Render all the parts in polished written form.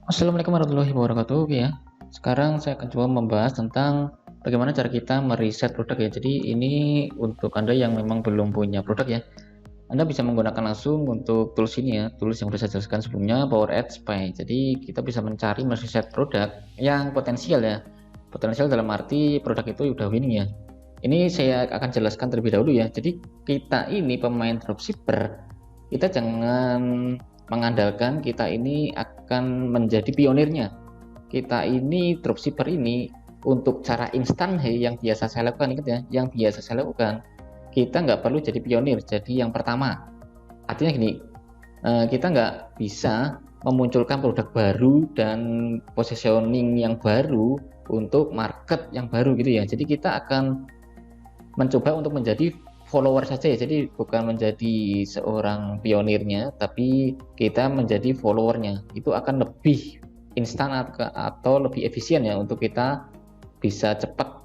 Assalamualaikum warahmatullahi wabarakatuh. Oke ya. Sekarang saya akan coba membahas tentang bagaimana cara kita meriset produk ya. Jadi ini untuk Anda yang memang belum punya produk ya. Anda bisa menggunakan langsung untuk tools ini ya, tools yang sudah saya jelaskan sebelumnya, Power Ads Spy. Jadi kita bisa mencari meriset produk yang potensial ya. Potensial dalam arti produk itu udah winning ya. Ini saya akan jelaskan terlebih dahulu ya. Jadi kita ini pemain dropshipper, kita jangan mengandalkan kita ini akan menjadi pionirnya. Kita ini dropshipper ini untuk cara instan yang biasa saya lakukan, ingat ya, yang biasa saya lakukan, kita nggak perlu jadi pionir, jadi yang pertama. Artinya gini, kita nggak bisa memunculkan produk baru dan positioning yang baru untuk market yang baru gitu ya. Jadi kita akan mencoba untuk menjadi follower saja ya, jadi bukan menjadi seorang pionirnya, tapi kita menjadi followernya. Itu akan lebih instan atau lebih efisien ya untuk kita bisa cepat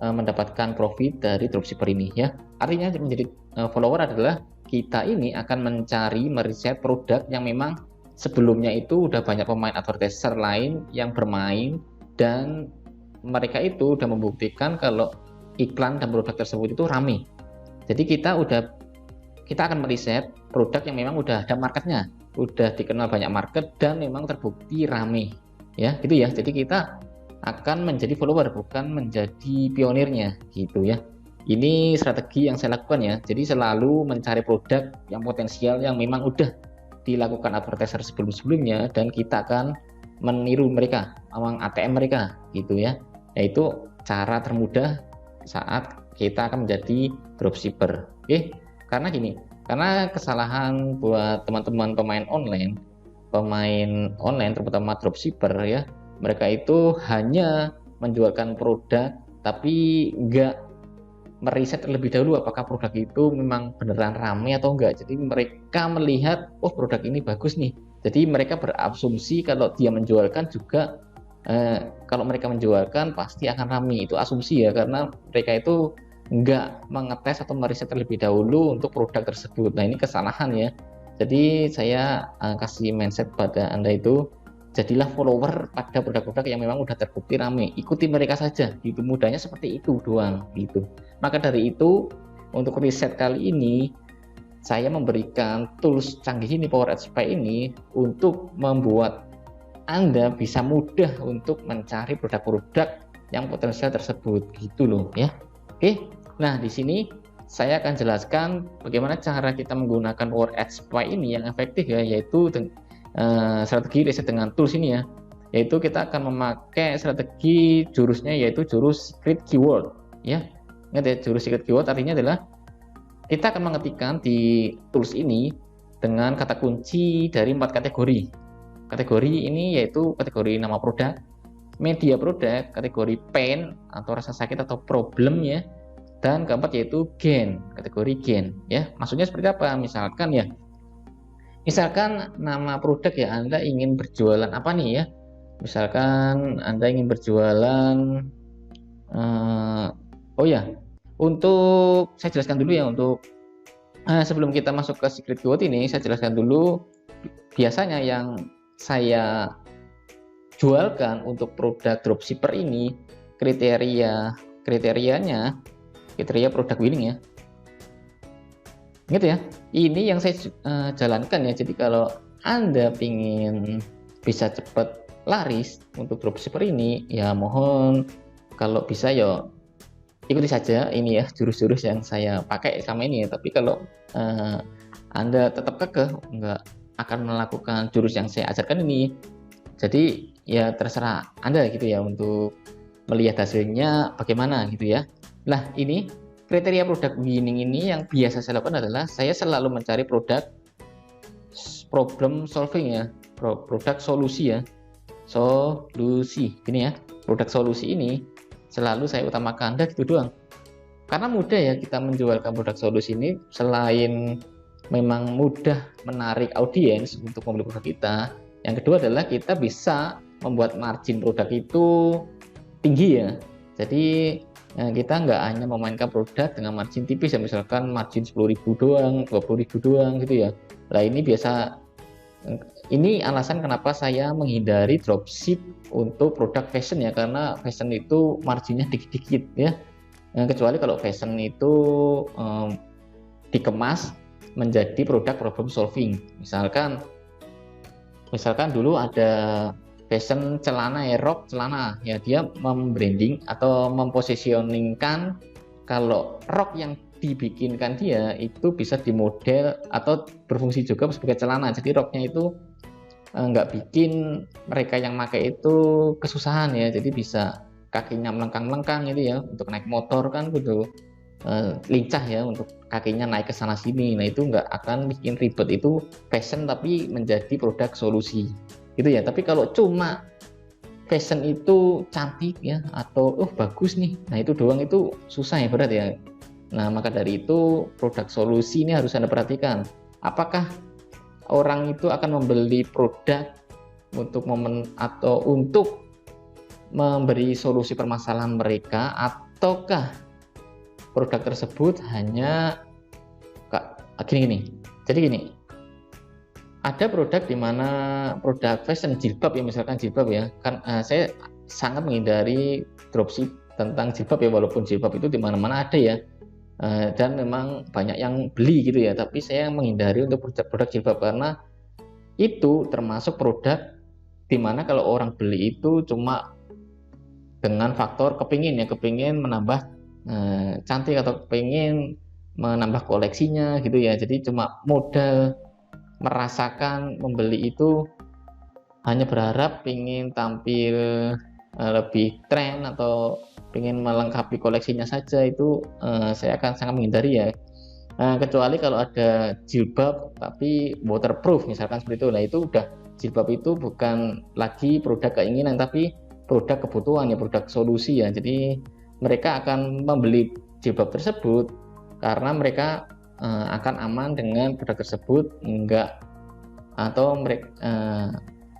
mendapatkan profit dari dropshipper ini ya. Artinya menjadi follower adalah kita ini akan mencari meriset produk yang memang sebelumnya itu udah banyak pemain advertiser lain yang bermain, dan mereka itu udah membuktikan kalau iklan dan produk tersebut itu rame. Jadi kita akan meriset produk yang memang udah ada marketnya, udah dikenal banyak market dan memang terbukti rame ya, gitu ya. Jadi kita akan menjadi follower bukan menjadi pionirnya gitu ya. Ini strategi yang saya lakukan ya. Jadi selalu mencari produk yang potensial yang memang udah dilakukan advertiser sebelum-sebelumnya dan kita akan meniru mereka, uang ATM mereka gitu ya. Yaitu cara termudah saat kita akan menjadi dropshipper. Oke, karena gini, karena kesalahan buat teman-teman pemain online terutama dropshipper ya, mereka itu hanya menjualkan produk tapi nggak meriset terlebih dahulu apakah produk itu memang beneran ramai atau enggak. Jadi mereka melihat, oh produk ini bagus nih, jadi mereka berasumsi kalau dia menjualkan juga kalau mereka menjualkan pasti akan ramai. Itu asumsi ya, karena mereka itu nggak mengetes atau meriset terlebih dahulu untuk produk tersebut. Nah ini kesalahan ya. Jadi saya kasih mindset pada Anda itu, jadilah follower pada produk-produk yang memang udah terbukti rame, ikuti mereka saja gitu, mudahnya seperti itu doang gitu. Maka dari itu untuk riset kali ini saya memberikan tools canggih ini, Power Ads Spy ini, untuk membuat Anda bisa mudah untuk mencari produk-produk yang potensial tersebut gitu loh ya. Oke, nah di sini saya akan jelaskan bagaimana cara kita menggunakan Power Ads Spy ini yang efektif ya, yaitu strategi riset dengan tools ini ya. Yaitu kita akan memakai strategi jurusnya, yaitu jurus secret keyword ya. Ingat ya, jurus secret keyword artinya adalah kita akan mengetikkan di tools ini dengan kata kunci dari 4 kategori. Kategori ini yaitu kategori nama produk, media produk, kategori pain atau rasa sakit atau problem ya, dan keempat yaitu gain, kategori gain ya. Maksudnya seperti apa? Misalkan nama produk ya, Anda ingin berjualan apa nih ya? Misalkan Anda ingin berjualan oh ya, untuk saya jelaskan dulu ya, untuk sebelum kita masuk ke secret keyword ini, saya jelaskan dulu biasanya yang saya jualkan untuk produk dropshipper ini, kriteria produk winning ya. Ingat ya, ini yang saya jalankan ya. Jadi kalau Anda ingin bisa cepat laris untuk dropshipper ini, ya mohon kalau bisa ya ikuti saja ini ya, jurus-jurus yang saya pakai sama ini ya. Tapi kalau Anda tetap kekeh nggak akan melakukan jurus yang saya ajarkan ini, jadi ya terserah Anda gitu ya untuk melihat hasilnya bagaimana gitu ya. Nah ini kriteria produk winning ini yang biasa saya lakukan adalah saya selalu mencari produk problem solving ya, produk solusi ya, solusi gini ya. Produk solusi ini selalu saya utamakan, gitu doang. Karena mudah ya kita menjualkan produk solusi ini, selain memang mudah menarik audiens untuk membeli produk kita, yang kedua adalah kita bisa membuat margin produk itu tinggi ya. Jadi kita nggak hanya memainkan produk dengan margin tipis ya, misalkan margin 10.000 doang, 20.000 doang gitu ya. Nah ini biasa Ini alasan kenapa saya menghindari dropship untuk produk fashion ya, karena fashion itu marginnya dikit-dikit ya. Kecuali kalau fashion itu dikemas menjadi produk problem solving. Misalkan dulu ada fashion celana ya, rok celana ya, dia membranding atau mempositioningkan kalau rok yang dibikinkan dia itu bisa dimodel atau berfungsi juga sebagai celana. Jadi roknya itu nggak bikin mereka yang pakai itu kesusahan ya, jadi bisa kakinya melengkang-melengkang itu ya, untuk naik motor kan gitu lincah ya untuk kakinya naik ke sana sini. Nah itu nggak akan bikin ribet, itu fashion tapi menjadi produk solusi gitu ya. Tapi kalau cuma fashion itu cantik ya, atau bagus nih, nah itu doang itu susah ya, berat ya. Nah maka dari itu produk solusi ini harus Anda perhatikan, apakah orang itu akan membeli produk untuk atau untuk memberi solusi permasalahan mereka, ataukah produk tersebut hanya gini. Jadi gini, ada produk di mana produk fashion jilbab ya, misalkan jilbab ya, kan saya sangat menghindari dropship tentang jilbab ya, walaupun jilbab itu di mana-mana ada ya, dan memang banyak yang beli gitu ya, tapi saya menghindari untuk produk jilbab karena itu termasuk produk dimana kalau orang beli itu cuma dengan faktor kepingin menambah cantik atau kepingin menambah koleksinya gitu ya. Jadi cuma modal merasakan membeli itu hanya berharap ingin tampil lebih tren atau ingin melengkapi koleksinya saja, itu saya akan sangat menghindari ya. Kecuali kalau ada jilbab tapi waterproof misalkan seperti itu, nah itu udah, jilbab itu bukan lagi produk keinginan tapi produk kebutuhan ya, produk solusi ya. Jadi mereka akan membeli jilbab tersebut karena mereka akan aman dengan produk tersebut, enggak, atau mereka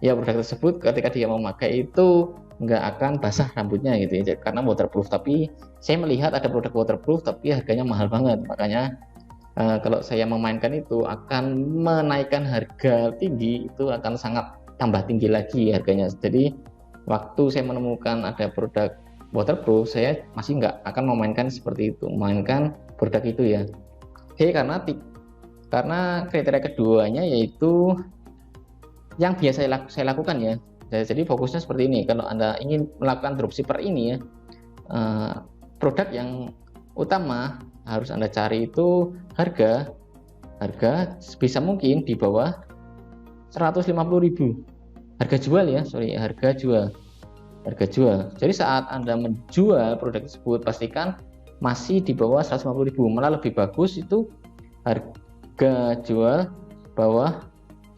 ya produk tersebut ketika dia memakai itu nggak akan basah rambutnya gitu ya, karena waterproof. Tapi saya melihat ada produk waterproof tapi harganya mahal banget, makanya kalau saya memainkan itu akan menaikkan harga tinggi, itu akan sangat tambah tinggi lagi harganya. Jadi waktu saya menemukan ada produk waterproof, saya masih nggak akan memainkan seperti itu, memainkan produk itu ya. Oke, karena kriteria keduanya yaitu yang biasa saya lakukan ya. Jadi fokusnya seperti ini, kalau Anda ingin melakukan dropshipper ini ya, produk yang utama harus Anda cari itu harga sebisa mungkin di bawah 150.000 harga jual ya, harga jual. Jadi saat Anda menjual produk tersebut pastikan masih di bawah 150.000, malah lebih bagus itu harga jual bawah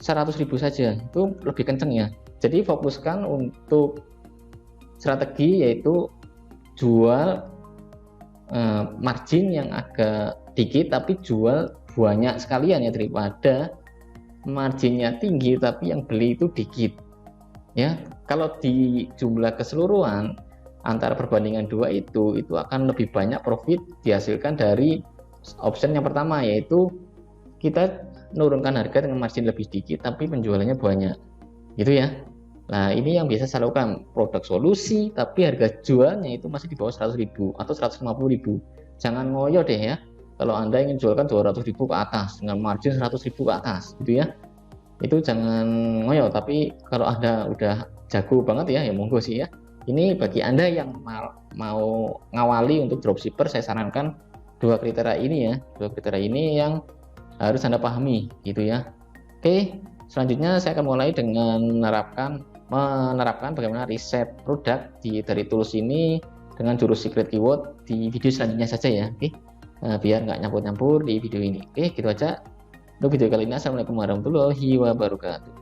100.000 saja, itu lebih kenceng ya. Jadi fokuskan untuk strategi yaitu jual margin yang agak dikit tapi jual banyak sekalian ya, daripada marginnya tinggi tapi yang beli itu dikit ya. Kalau di jumlah keseluruhan antara perbandingan dua itu akan lebih banyak profit dihasilkan dari option yang pertama, yaitu kita menurunkan harga dengan margin lebih dikit tapi penjualannya banyak gitu ya. Nah ini yang biasa saya lakukan, produk solusi tapi harga jualnya itu masih di bawah 100.000 atau 150.000. Jangan ngoyo deh ya, kalau Anda ingin jualkan 200.000 ke atas dengan margin 100.000 ke atas gitu ya, itu jangan ngoyo. Tapi kalau Anda udah jago banget ya monggo sih ya. Ini bagi Anda yang mau ngawali untuk dropshipper, saya sarankan dua kriteria ini yang harus Anda pahami gitu ya. Oke, selanjutnya saya akan mulai dengan menerapkan bagaimana riset produk dari tools ini dengan jurus secret keyword di video selanjutnya saja ya. Oke, biar nggak nyampur-nyampur di video ini. Oke, gitu aja untuk video kali ini. Assalamualaikum warahmatullahi wabarakatuh.